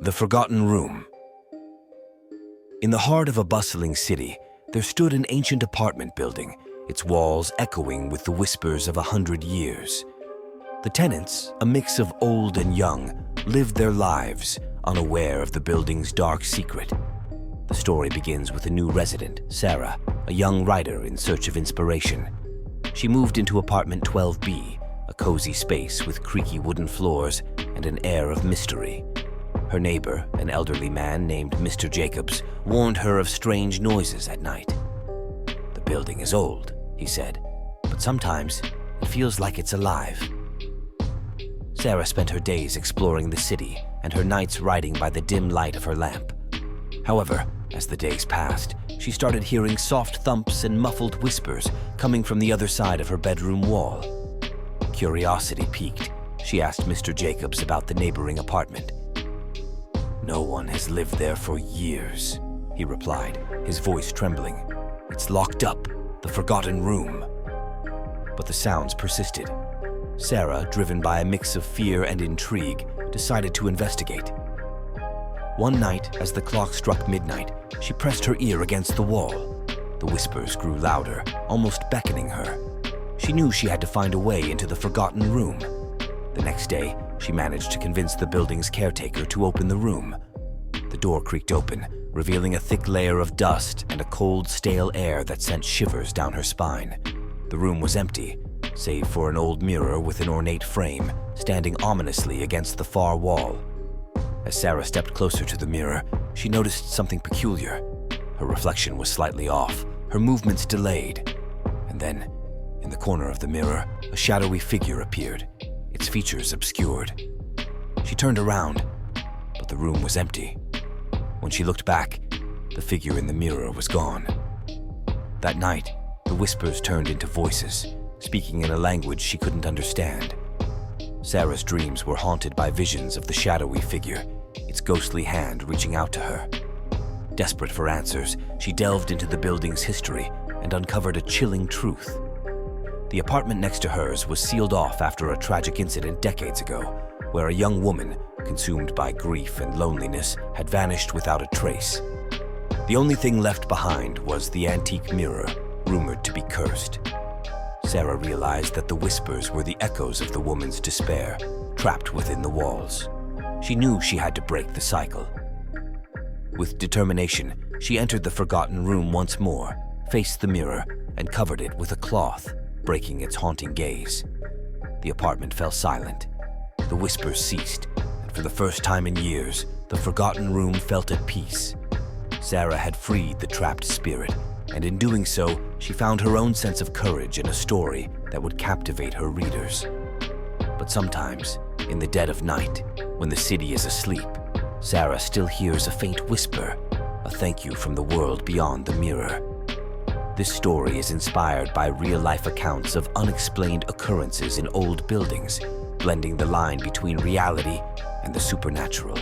The Forgotten Room. In the heart of a bustling city, there stood an ancient apartment building, its walls echoing with the whispers of 100 years. The tenants, a mix of old and young, lived their lives, unaware of the building's dark secret. The story begins with a new resident, Sarah, a young writer in search of inspiration. She moved into apartment 12B, a cozy space with creaky wooden floors and an air of mystery. Her neighbor, an elderly man named Mr. Jacobs, warned her of strange noises at night. "The building is old," he said, "but sometimes it feels like it's alive." Sarah spent her days exploring the city and her nights writing by the dim light of her lamp. However, as the days passed, she started hearing soft thumps and muffled whispers coming from the other side of her bedroom wall. Curiosity piqued. She asked Mr. Jacobs about the neighboring apartment. "No one has lived there for years," he replied, his voice trembling. "It's locked up, the forgotten room." But the sounds persisted. Sarah, driven by a mix of fear and intrigue, decided to investigate. One night, as the clock struck midnight, she pressed her ear against the wall. The whispers grew louder, almost beckoning her. She knew she had to find a way into the forgotten room. The next day, she managed to convince the building's caretaker to open the room. The door creaked open, revealing a thick layer of dust and a cold, stale air that sent shivers down her spine. The room was empty, save for an old mirror with an ornate frame standing ominously against the far wall. As Sarah stepped closer to the mirror, she noticed something peculiar. Her reflection was slightly off, her movements delayed. And then, in the corner of the mirror, a shadowy figure appeared, its features obscured. She turned around, but the room was empty. When she looked back, the figure in the mirror was gone. That night, the whispers turned into voices, speaking in a language she couldn't understand. Sarah's dreams were haunted by visions of the shadowy figure, its ghostly hand reaching out to her. Desperate for answers, she delved into the building's history and uncovered a chilling truth. The apartment next to hers was sealed off after a tragic incident decades ago, where a young woman, consumed by grief and loneliness, had vanished without a trace. The only thing left behind was the antique mirror, rumored to be cursed. Sarah realized that the whispers were the echoes of the woman's despair, trapped within the walls. She knew she had to break the cycle. With determination, she entered the forgotten room once more, faced the mirror, and covered it with a cloth, breaking its haunting gaze. The apartment fell silent. The whispers ceased, and for the first time in years, the forgotten room felt at peace. Sarah had freed the trapped spirit, and in doing so, she found her own sense of courage in a story that would captivate her readers. But sometimes, in the dead of night, when the city is asleep, Sarah still hears a faint whisper, a thank you from the world beyond the mirror. This story is inspired by real-life accounts of unexplained occurrences in old buildings, blending the line between reality and the supernatural.